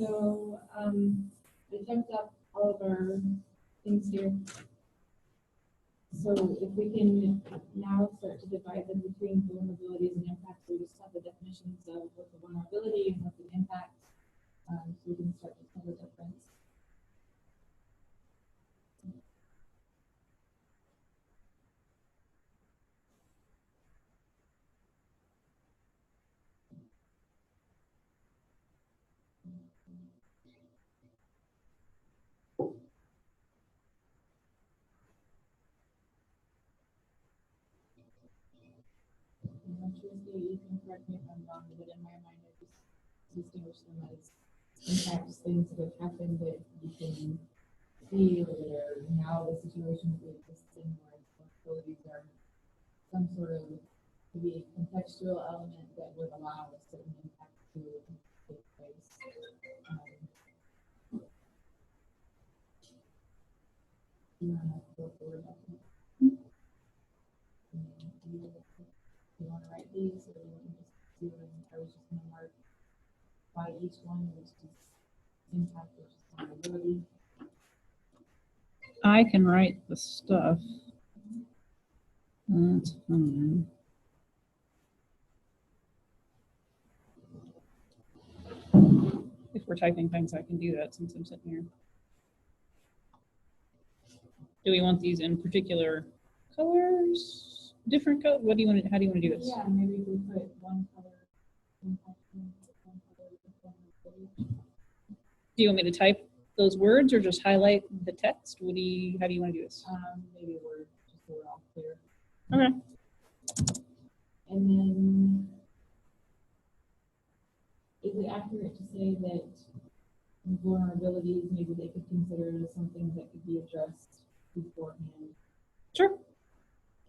So I jumped up all of our things here. So if we can now start to divide them between vulnerabilities and impacts, we just have the definitions of what's a vulnerability and what's an impact, so we can start to tell the difference. You can correct me if I'm wrong, but in my mind, I just distinguish them as impacts, things that have happened that you can see or that are now the situation that we exist in, where vulnerabilities are some sort of maybe contextual element that would allow a certain impact to take place. You want to go forward? You want to write these, or you want to just do it? I was just going to mark by each one, which is impact versus vulnerability. I can write the stuff. That's fine. If we're typing things, I can do that since I'm sitting here. Do we want these in particular colors? Different color? What do you want to, how do you want to do this? Yeah, maybe we put one color. Do you want me to type those words or just highlight the text? What do you, how do you want to do this? Maybe a word, just so we're all clear. Okay. And then, is it accurate to say that vulnerabilities, maybe they could consider it as something that could be addressed beforehand? Sure.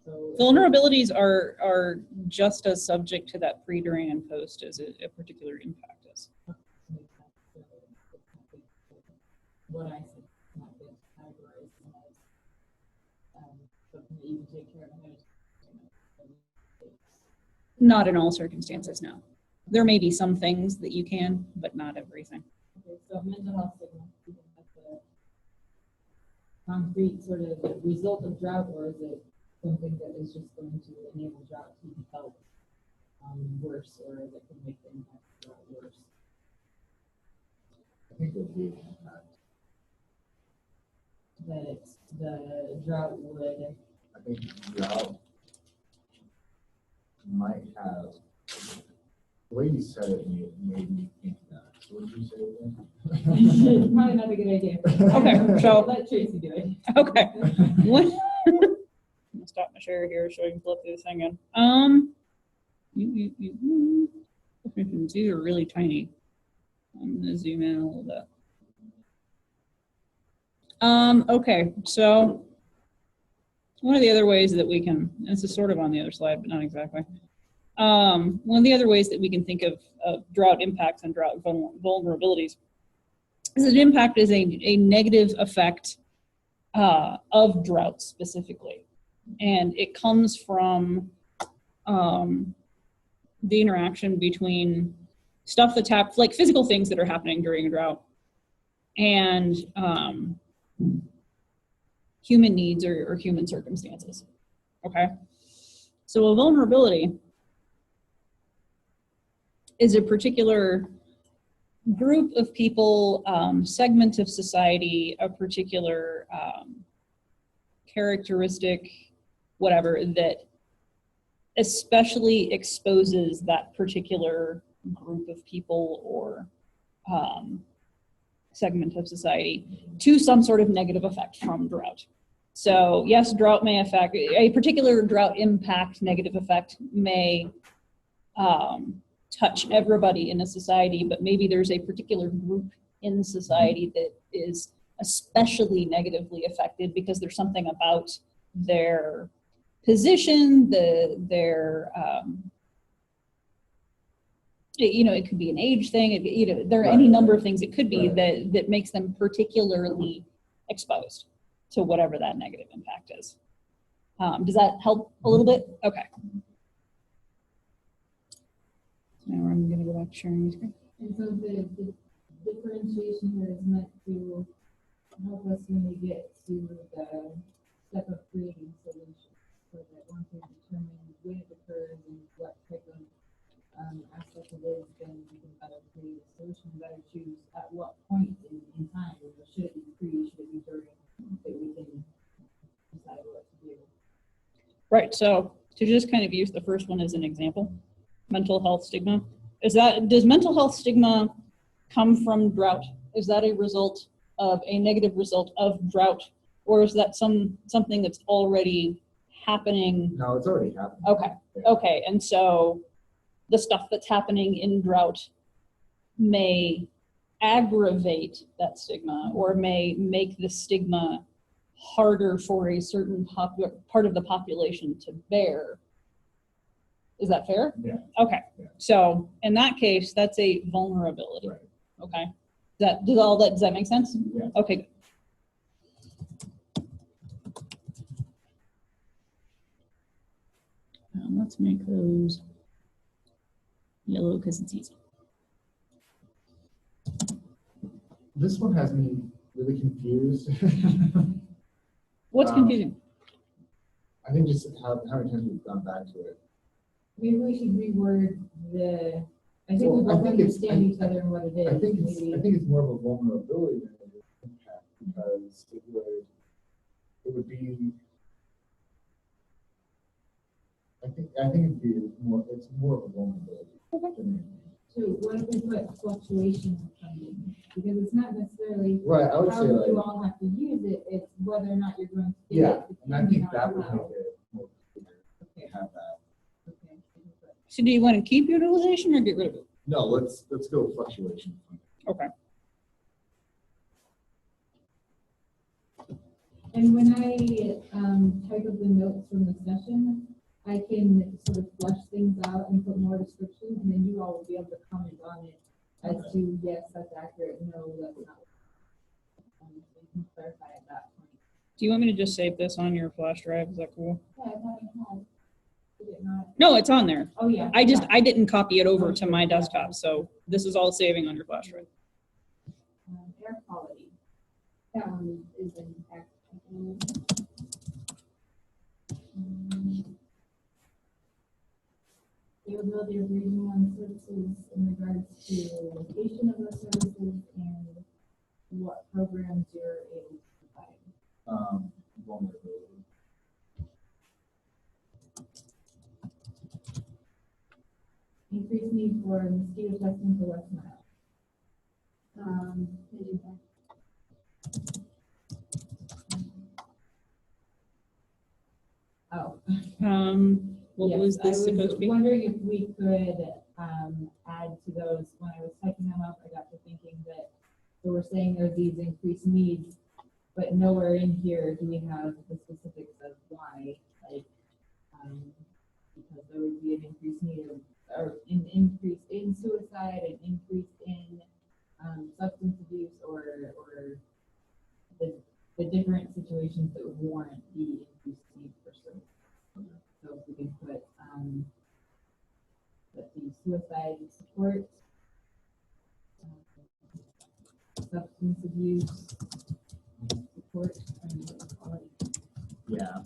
So vulnerabilities are just as subject to that pre, during, and post as a particular impact is. What I said, not been categorized as something that you can take care of ahead of time. Not in all circumstances, no. There may be some things that you can, but not everything. Okay, so mental health signal, do you think that's a concrete sort of result of drought, or is it something that is just going to enable drought to be felt worse, or that could make the impact of drought worse? I think it would be an impact. That the drought would. I think drought might have, the way you said it made me think that. So what did you say again? Probably not a good idea. Okay, so let Tracy do it. Okay. What? I'm gonna stop my share here so I can flip through this thing again. These are really tiny. I'm gonna zoom in a little bit. Okay, so one of the other ways that we can, this is sort of on the other slide, but not exactly. One of the other ways that we can think of drought impacts and drought vulnerabilities is that impact is a negative effect of drought specifically. And it comes from the interaction between stuff that's happened, like physical things that are happening during a drought, and human needs or human circumstances. Okay? So a vulnerability is a particular group of people, segment of society, a particular characteristic, whatever, that especially exposes that particular group of people or segment of society to some sort of negative effect from drought. So yes, drought may affect, a particular drought impact negative effect may touch everybody in a society, but maybe there's a particular group in society that is especially negatively affected because there's something about their position, their it could be an age thing. There are any number of things it could be that makes them particularly exposed to whatever that negative impact is. Does that help a little bit? Okay. Now I'm going to go back to sharing the screen. And so the differentiation differentiation here is meant to help us when we get to the step of creating solutions, so that once we determine when it occurs and what type of aspect it is, then we can better create a solution, better choose at what point in time, should it be pre, should it be during, that we can decide what to do. Right, so to just kind of use the first one as an example, mental health stigma. Does mental health stigma come from drought? Is that a result of a negative result of drought? Or is that something that's already happening? No, it's already happened. Okay, Yeah. okay, and so the stuff that's happening in drought may aggravate that stigma or may make the stigma harder for a certain part of the population to bear. Is that fair? Yeah. Okay. Yeah. So in that case, that's a vulnerability. Right. Okay. Does that make sense? Yeah. Okay. Good. Let's make those yellow because it's easy. This one has me really confused. What's confusing? I think just how many times we've gone back to it. Maybe we should reword the, I think Well, we I both think it's- understand each other and what it is. I think Maybe- it's more of a vulnerability than it is impact, because it would be. I think it'd be more. It's more of a vulnerability. Than So what if we put fluctuation funding? Because it's not necessarily right. I would how say you like, all have to use it, it's whether or not you're going to get yeah, it. and I think depending that on would how. make it more clear Okay, to have that. okay. So do you want to keep utilization or get rid of it? No, let's go fluctuation. Okay. And when I type up the notes from the session, I can sort of flush things out and put more description, and then you all will be able to comment on it as Okay. to, yes, that's accurate, no, that's not. So you can clarify at that point. Do you want me to just save this on your flash drive? Is that cool? Yeah, I thought I had. Did it not? No, it's on there. Oh, yeah. I yeah. didn't copy it over to my desktop, so this is all saving on your flash drive. Air quality. Is an act. Availability of regional and services in regards to location of those services and what programs you're able to provide. Vulnerability. Increased need for mosquito testing for West Nile. Oh. What Yes, was this I supposed to be? wondering if we could add to those. When I was typing them up, I got to thinking that, so we're saying there's these increased needs, but nowhere in here do we have the specifics of why, like, because there would be an increased need of, or an increase in suicide, an increase in substance abuse, or the different situations that would warrant the increased need for service. So if we can put, let's see, suicide support, substance abuse support, and quality Yeah.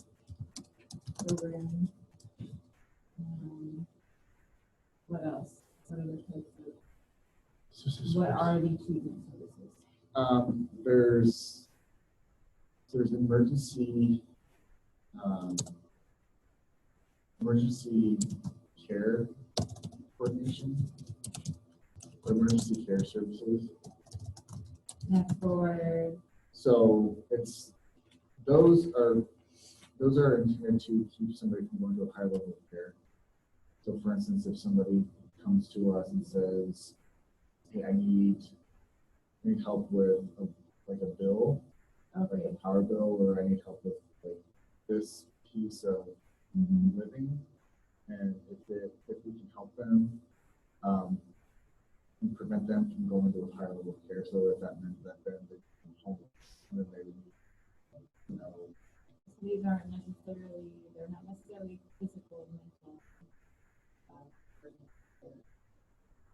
program. What else? What other types of, what are the treatment services? There's emergency care coordination, or emergency care services. That's for, So those are intended to keep somebody from going to a high level of care. So for instance, if somebody comes to us and says, hey, I need help with like a bill, like okay. a power bill, or I need help with like this piece of living, and if we can help them and prevent them from going to a higher level of care, so if that meant that then they become homeless, and then they would, These aren't necessarily, they're not necessarily physical, mental.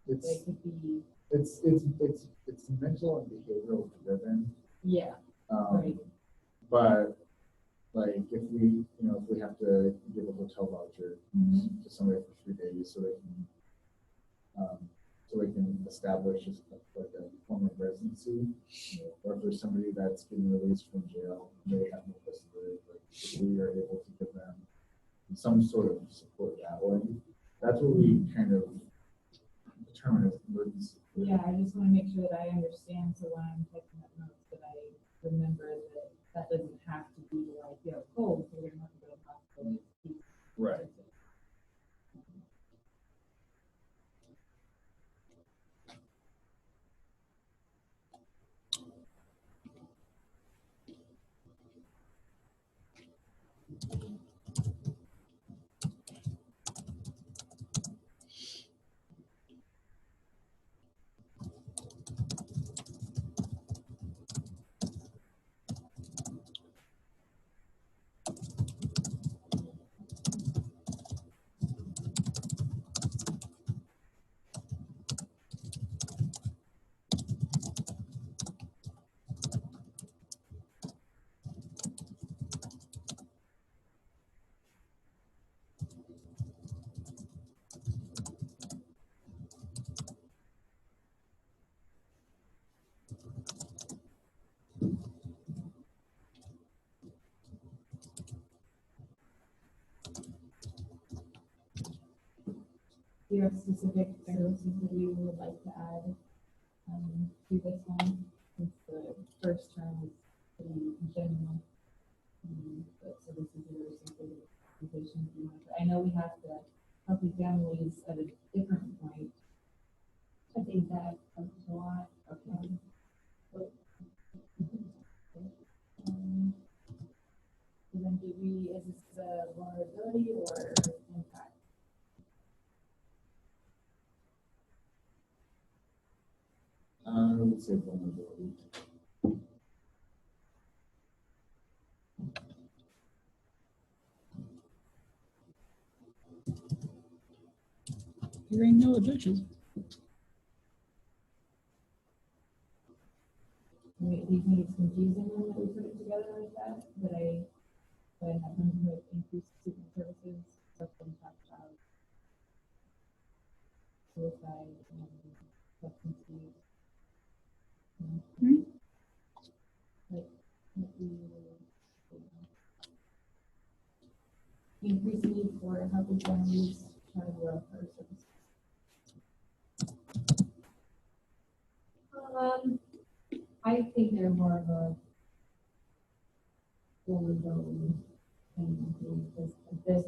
They it's could be, it's meant mental and behavioral driven. Yeah, right. But like if we have to give a hotel voucher to somebody for 3 days so they can establish like a form of residency, or if there's somebody that's getting released from jail, they have no place to live, like if we are able to give them some sort of support that way, that's what we kind of determine as emergency. Yeah, I just want to make sure that I understand, so when I'm typing up notes, that I remember that that doesn't have to be like, you know, cold, so we're gonna have to go to the hospital. Right. Do you have specific services that you would like to add to this one? Since the first term is pretty general. But services are specific positions you want to, I know we have to healthy families at a different point. I think that comes a lot. Okay. So then is this a vulnerability or impact? I would say vulnerability. Hearing no objections. Do you think it's confusing when that we put it together like that? That I have them with increased treatment services, stuff from top child, suicide, and substance use. Like, increased need for healthy families, child welfare services. I think they're more of a vulnerability thing at this point.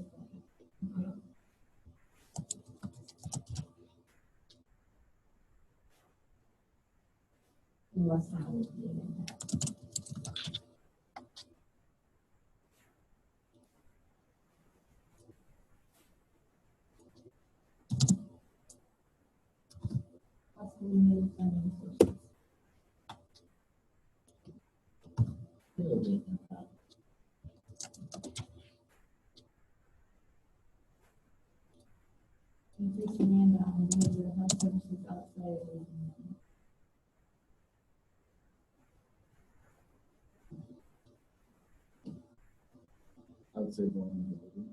Unless that would be an impact. Possibly new funding sources. Increase demand on behavioral health services outside of the I would say vulnerability.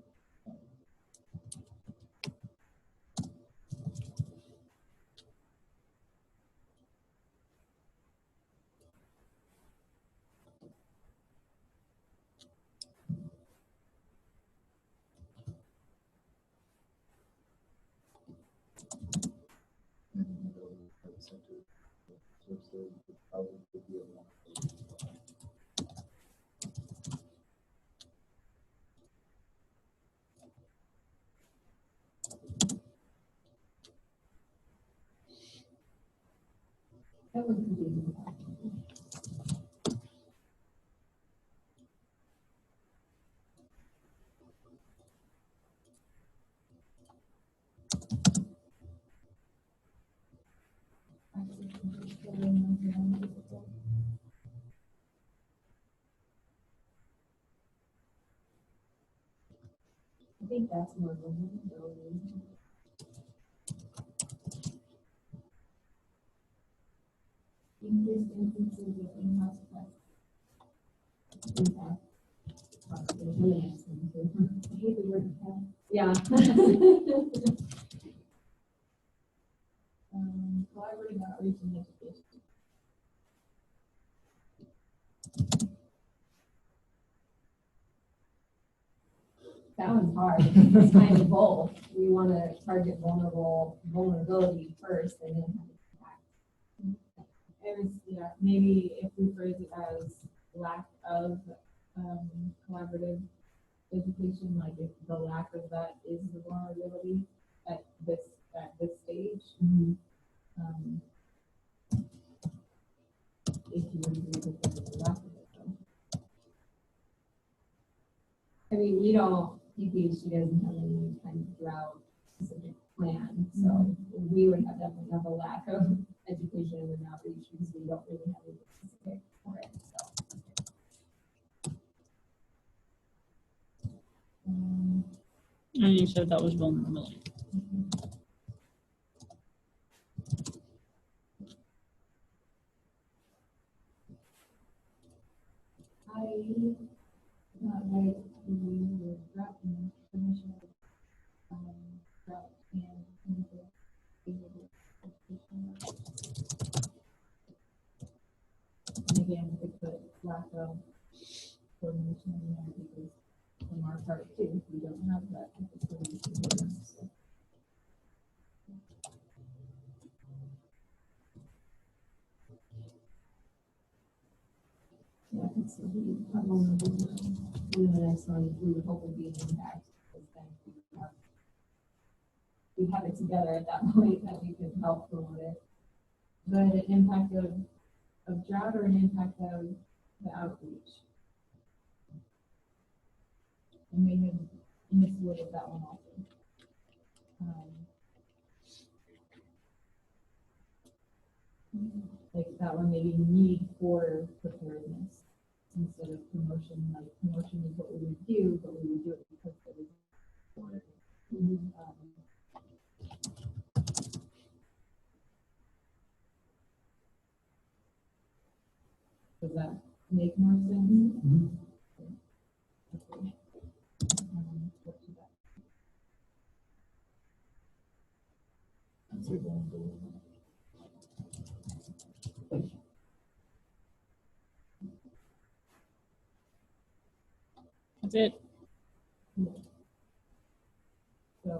that would be an impact. I think that's more vulnerability. increased instances of in-house pests. Really nice thing too. I hate the word pet. Yeah. Collaborating outreach and education. That one's hard. It's kind of both. We want to target vulnerability first and then have impact. It was, yeah, maybe if we phrase it as lack of collaborative education, like if the lack of that is the vulnerability at this stage. Um, if you would agree that there's a lack of it, though. I mean, we don't, PPHD doesn't have any kind of drought specific plan, so we would have definitely have a lack of education and outreach because we don't really have anything specific for it, so. And you said that was vulnerability. I like the drought and permission of drought and chemical behavior education. And again, we put lack of coordination in there because from our part too, we don't have that coordination. So. Yeah, it's the vulnerability. And the next one, we would hope would be an impact, because then we have it together at that point that we could help promote it. But an impact of drought or an impact of the outreach? And may have misworded that one also. Like that one maybe need for preparedness instead of promotion. Like promotion is what we would do, but we would do it because it was for. Does that make more sense? Okay. What should that? That's it. So,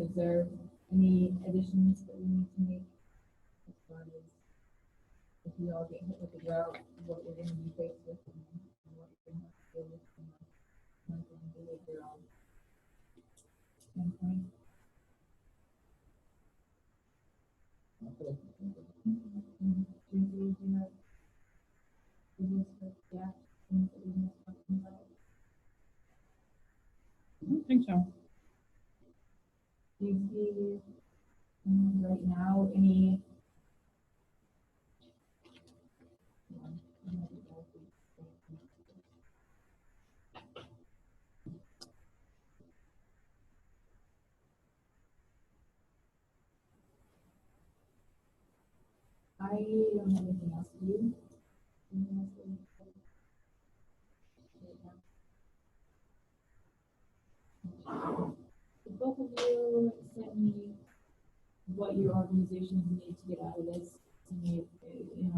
is there any additions that we need to make as far as if we all get hit with the drought, what we're going to be faced with and what we're going to have to deal with from a mental and behavioral standpoint? I don't think so. Do you see right now any? I don't have anything else to do. Anything else that you say? The both of you sent me what your organizations need to get out of this in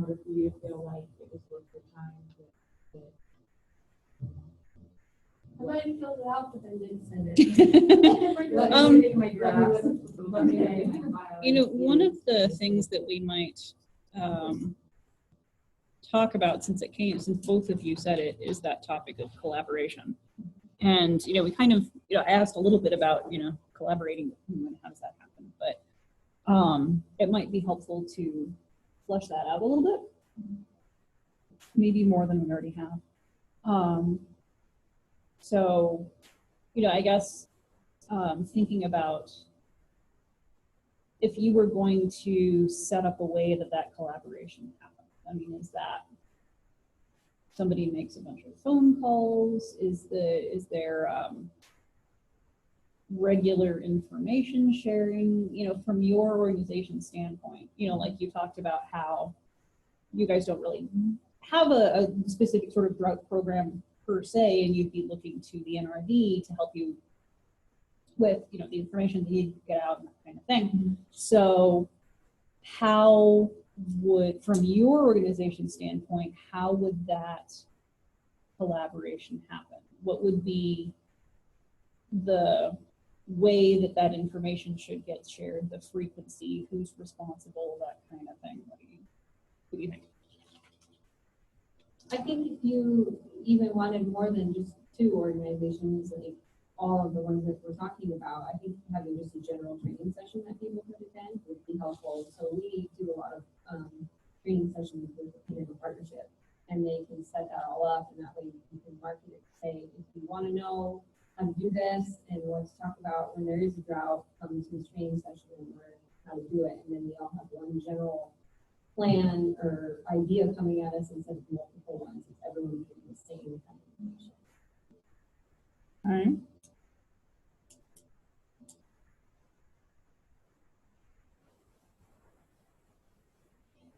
order for you to feel like it was worth your time. I went and filled it out, but then didn't send it. My drafts. You know, one of the things that we might talk about, since both of you said it, is that topic of collaboration. And, you know, we kind of, you know, I asked a little bit about, you know, collaborating with whom and how does that happen, but it might be helpful to flesh that out a little bit, maybe more than we already have. So, you know, I guess thinking about if you were going to set up a way that that collaboration happens. I mean, is that somebody makes a bunch of phone calls? Is there regular information sharing, you know, from your organization standpoint? You know, like you talked about how you guys don't really have a specific sort of drought program per se, and you'd be looking to the NRD to help you with, you know, the information that you get out and that kind of thing. So how would, from your organization standpoint, how would that collaboration happen? What would be the way that that information should get shared, the frequency, who's responsible, that kind of thing? What do you think? I think if you even wanted more than just two organizations, like all of the ones that we're talking about, I think having just a general training session that people could attend would be helpful. So we do a lot of training sessions with the Pinnacle Partnership, and they can set that all up, and that way you can market it, say, if you want to know how to do this and what to talk about when there is a drought, come to this training session and learn how to do it. And then we all have one general plan or idea coming at us instead of multiple ones. It's everyone getting the same kind of information. All right.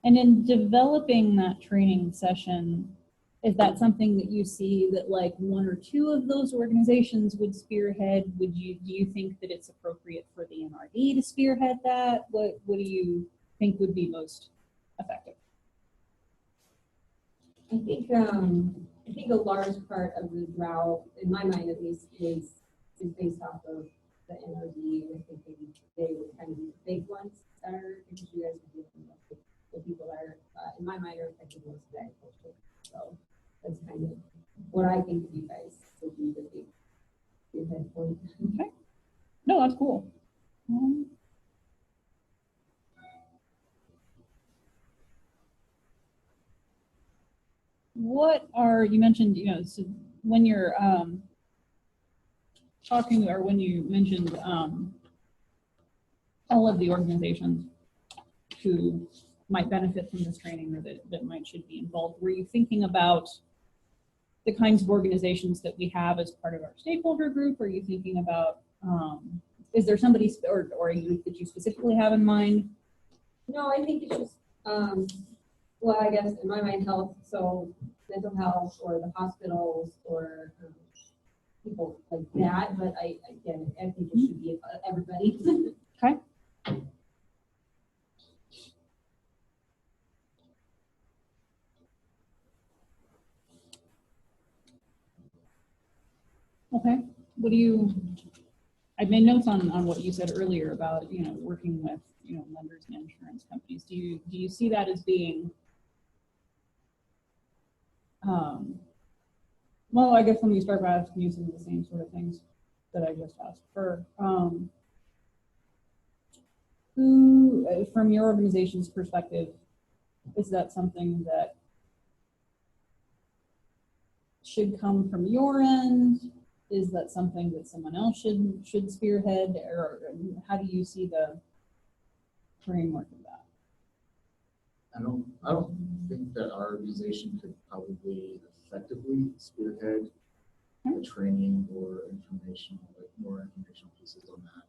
And in developing that training session, is that something that you see that like one or two of those organizations would spearhead? Do you think that it's appropriate for the NRD to spearhead that? What do you think would be most effective? I think a large part of the drought, in my mind at least, is based off of the NRD. I think they would kind of be the big ones that are, because you guys are dealing with the people that are, in my mind, are affected most of agriculture. So that's kind of what I think of you guys would be the big head point. Okay. No, that's cool. What are, you mentioned, you know, so when you're talking, or when you mentioned all of the organizations who might benefit from this training, or that should be involved, were you thinking about the kinds of organizations that we have as part of our stakeholder group? Are you thinking about, is there somebody or you that you specifically have in mind? No, I think it's just, well, I guess in my mind, health, so mental health or the hospitals or people like that. But I think it should be everybody. Okay. Okay. What do you, I made notes on what you said earlier about, you know, working with, you know, lenders and insurance companies. Do you see that as being, well, I guess let me start by asking you some of the same sort of things that I just asked her. Who, from your organization's perspective, is that something that should come from your end? Is that something that someone else should spearhead, or how do you see the framework of that? I don't think that our organization could probably effectively spearhead the training or informational, like more informational pieces on that.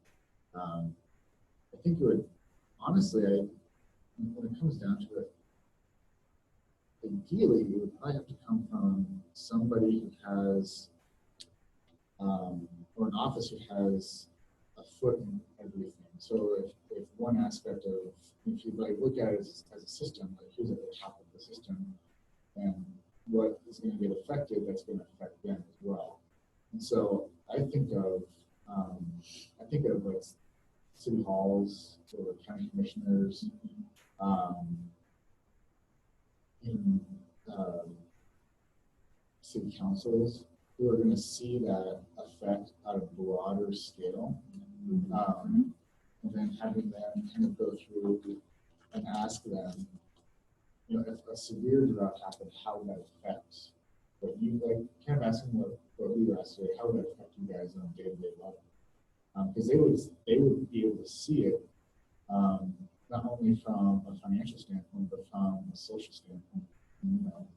I think it would, honestly, when it comes down to it, ideally, it would probably have to come from somebody who has, or an office who has a foot in everything. So if one aspect of, if you like look at it as a system, like who's at the top of the system, and what is going to get affected, that's going to affect them as well. And so I think of like city halls or county commissioners, in city councils who are going to see that effect at a broader scale, and then having them kind of go through and ask them, you know, if a severe drought happened, how would that affect what you, like, kind of asking what we were asked today, how would that affect you guys on a day-to-day level? Because they would be able to see it, not only from a financial standpoint, but from a social standpoint, you know.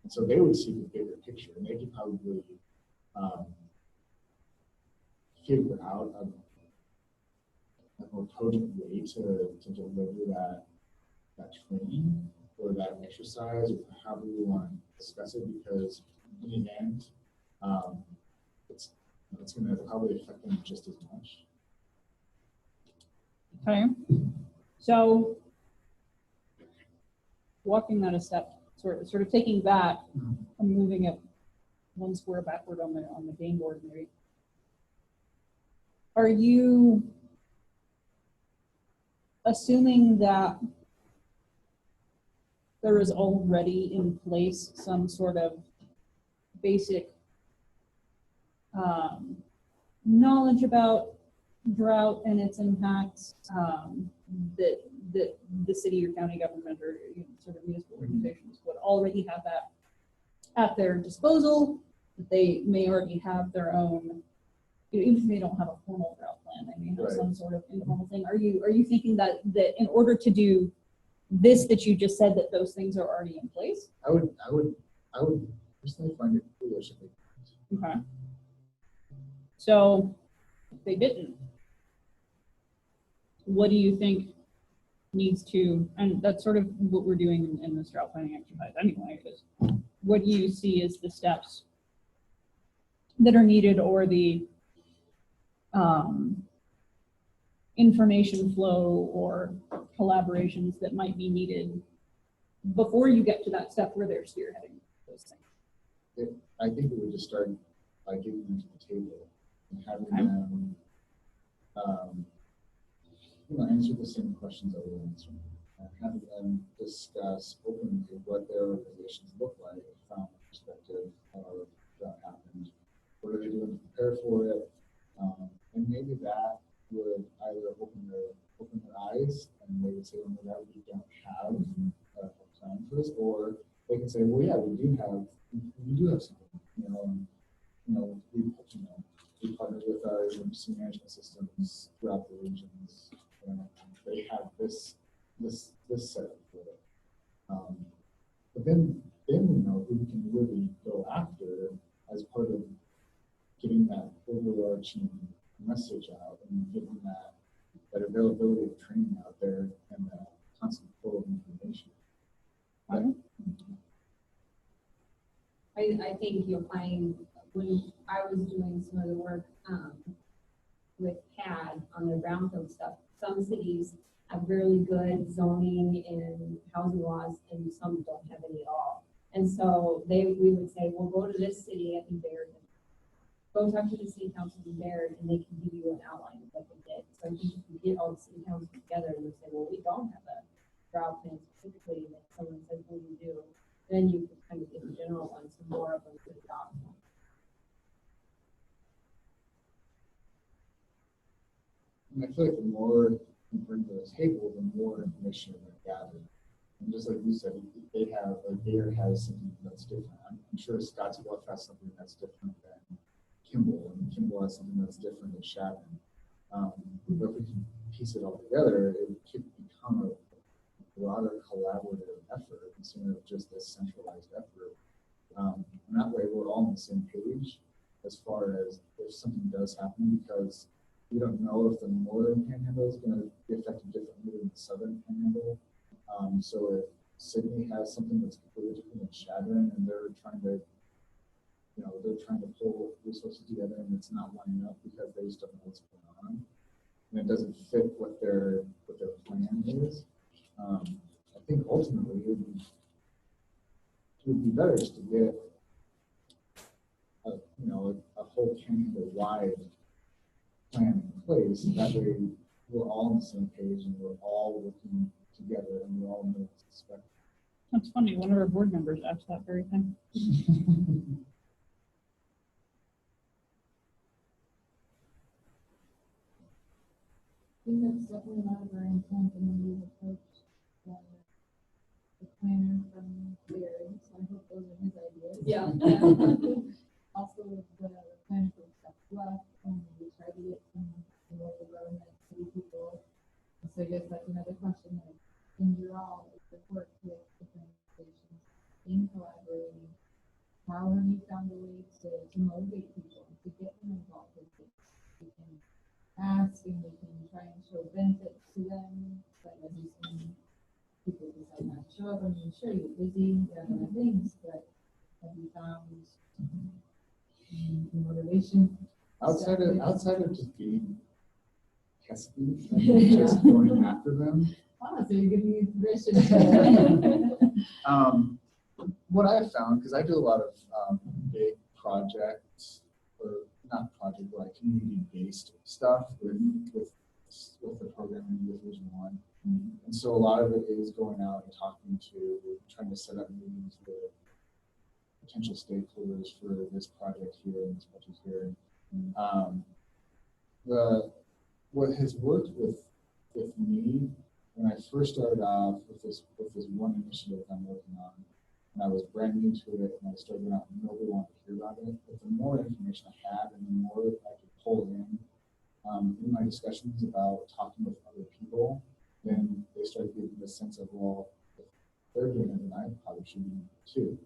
And so they would see the bigger picture, and they could probably figure out a more potent way to deliver that training or that exercise, or however we want to discuss it, because in the end, it's going to probably affect them just as much. Okay. So walking that a step, sort of taking that and moving it one square backward on the game board, maybe. Are you assuming that there is already in place some sort of basic knowledge about drought and its impacts that the city or county government or sort of municipal organizations would already have that at their disposal, that they may already have their own, even if they don't have a formal drought plan, they may have some sort of informal thing. Are you thinking that in order to do this that you just said, that those things are already in place? I would personally find it foolish if they didn't. Okay. So if they didn't, what do you think needs to, and that's sort of what we're doing in this drought planning exercise anyway, is what do you see as the steps that are needed, or the information flow or collaborations that might be needed before you get to that step where they're spearheading those things? I think we would just start by getting them to the table and having them, answer the same questions that we're answering, and having them discuss openly what their organizations look like from the perspective of what happened. What are they doing to prepare for it? And maybe that would either open their eyes, and they would say, "Oh, that we don't have a plan for this," or they can say, "Well, yeah, we do have something." We partner with our emergency management systems throughout the regions. They have this setup for it. But then we know who we can really go after as part of getting that overarching message out and getting that availability of training out there and that constant flow of information. I think you'll find when I was doing some of the work with PAD on the brownfield stuff, some cities have really good zoning and housing laws, and some don't have any at all. And so we would say, well, go to this city in Baird, go talk to the city council in Baird, and they can give you an outline of what they did. So I think if you get all the city councils together and they say, well, we don't have a drought plan specifically, and someone says, well, we do, then you can kind of get the general ones, and more of them to adopt. And I feel like the more you bring to the table, the more information they're gathered. And just like you said, Baird has something that's different. I'm sure Scottsbluff has something that's different than Kimball, and Kimball has something that's different than Chapin. But if we can piece it all together, it could become a broader collaborative effort instead of just this centralized effort. And that way we're all on the same page as far as if something does happen, because we don't know if the northern panhandle is going to be affected differently than the southern panhandle. So if Sydney has something that's completely different than Chadron, and they're trying to pull resources together, and it's not lining up because they just don't know what's going on, and it doesn't fit what their plan is. I think ultimately it would be better just to get a whole Canada-wide plan in place. That way we're all on the same page and we're all working together and we all know what to expect. That's funny. One of our board members asked that very thing. I think that's definitely not a very intent in the way we approach the planner from Barry, so I hope those are his ideas. Yeah. Also, with the planner from Scottsbluff, we try to get some local government city people. So I guess that's another question, like, in your all work with different organizations in collaborating, how have you found a way to motivate people to get them involved with this? We can ask and we can try and show benefits to them, but as you see, people decide not to show up, I mean, sure, you're busy, you have other things, but have you found motivation? Outside of just being pesky and just going after them. Oh, so you're giving me permission. What I've found, because I do a lot of big projects, or not project, but like community-based stuff with the program in Division 1. And so a lot of it is going out and talking to, trying to set up meetings with potential stakeholders for this project here and this project here. What has worked with me when I first started off with this one initiative I'm working on, and I was brand new to it, and I started going out and nobody wanted to hear about it. But the more information I had, and the more I could pull in my discussions about talking with other people, then they started getting the sense of, well, if they're doing it, then I probably should be too.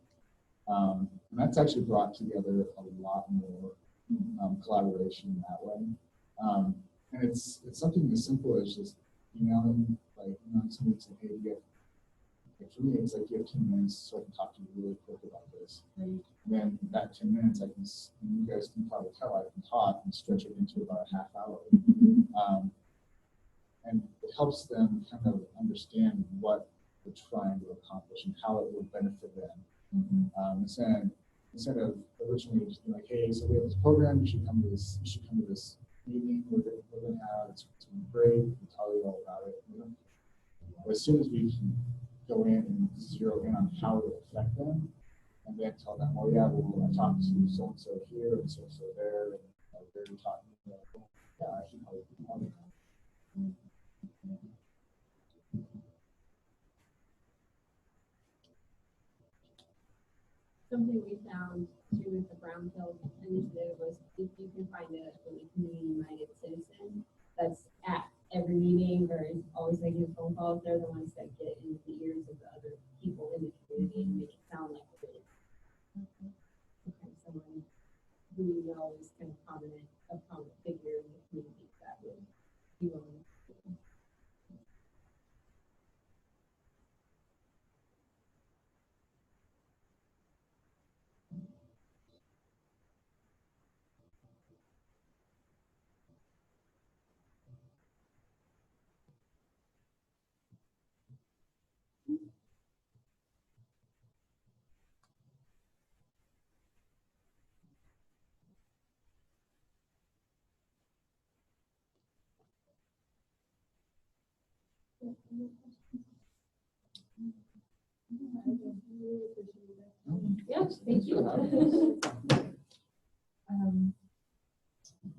And that's actually brought together a lot more collaboration that way. And it's something as simple as just emailing, like, somebody saying, hey, for me, it's like, you have 10 minutes so I can talk to you really quick about this. And then that 10 minutes, and you guys can probably tell, I can talk and stretch it into about a half hour. And it helps them kind of understand what we're trying to accomplish and how it will benefit them. Instead of originally just being like, hey, so we have this program, you should come to this meeting we're going to have, it's going to be great, we'll tell you all about it. But as soon as we can go in and zero in on how it will affect them, and then tell them, oh yeah, well, I talked to so-and-so here and so-and-so there, and they're talking about, yeah, I should probably be part of that. Something we found too with the Brownfield initiative was if you can find a really community-minded citizen that's at every meeting or is always making a phone call, they're the ones that get into the ears of the other people in the community and make it sound like a really someone who you know is kind of a prominent figure in the community that would be willing to. Yeah, thank you.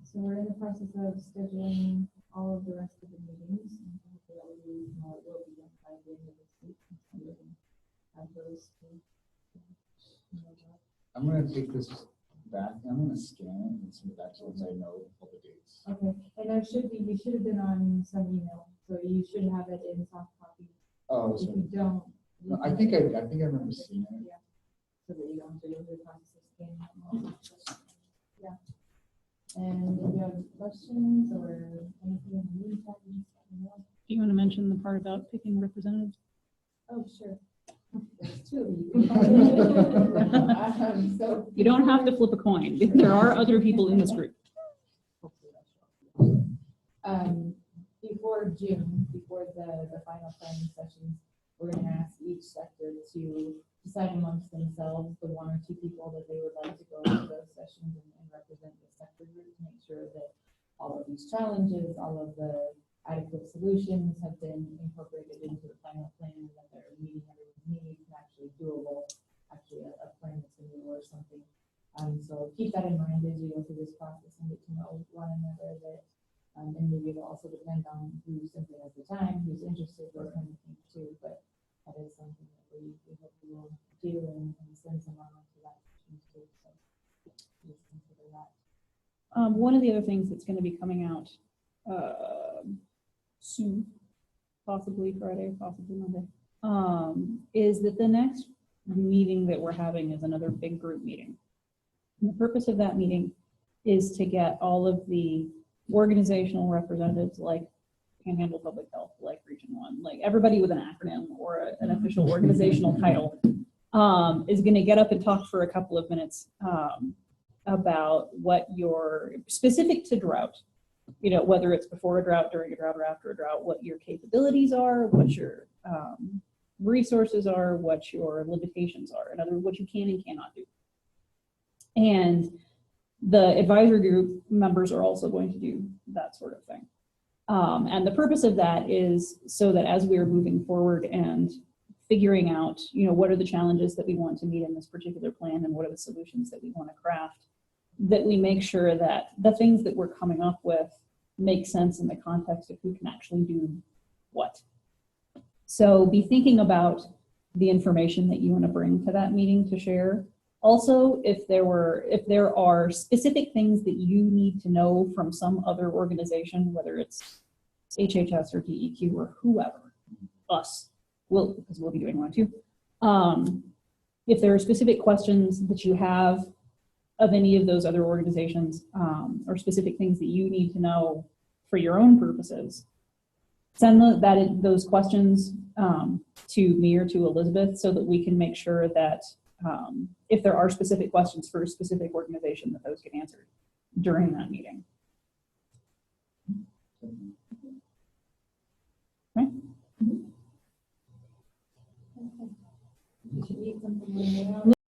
So we're in the process of scheduling all of the rest of the meetings. And hopefully it will be done by the end of this week. So we can have those I'm going to take this back, I'm going to scan it and send it back to once I know all the dates. Okay, and you should have been on some email, so you should have it in soft copy. Oh, If so you don't. no, I think I remember seeing it. Yeah. So that you don't have to go through the process of scanning them. Yeah. And if you have questions or anything in the meantime, just let me know. Do you want to mention the part about picking representatives? Oh, sure. There's two of you. So You don't have to flip a coin. There are other people in this group. Before June, before the final planning sessions, we're going to ask each sector to decide amongst themselves the one or two people that they would like to go into those sessions and represent the sector group to make sure that all of these challenges, all of the adequate solutions have been incorporated into the final plan and that they're meeting everyone's needs and actually doable, actually a plan that's going to or something. So keep that in mind as you go through this process and get to know one another. That and maybe it'll also depend on who simply has the time, who's interested, those kind of things too. But that is something that we hope we will do and send someone on to that too. So just consider that. One of the other things that's going to be coming out soon, possibly Friday, possibly Monday, is that the next meeting that we're having is another big group meeting. And the purpose of that meeting is to get all of the organizational representatives like Panhandle Public Health, like Region 1, like everybody with an acronym or an official organizational title is going to get up and talk for a couple of minutes about what your, specific to drought, you know, whether it's before a drought, during a drought, or after a drought, what your capabilities are, what your resources are, what your limitations are, in other words, what you can and cannot do. And the advisory group members are also going to do that sort of thing. And the purpose of that is so that as we are moving forward and figuring out, you know, what are the challenges that we want to meet in this particular plan and what are the solutions that we want to craft, that we make sure that the things that we're coming up with make sense in the context of who can actually do what. So be thinking about the information that you want to bring to that meeting to share. Also, if there are specific things that you need to know from some other organization, whether it's HHS or DEQ or whoever, us, because we'll be doing one too. If there are specific questions that you have of any of those other organizations, or specific things that you need to know for your own purposes, send those questions to me or to Elizabeth so that we can make sure that if there are specific questions for a specific organization, that those get answered during that meeting. Right? You should need something later.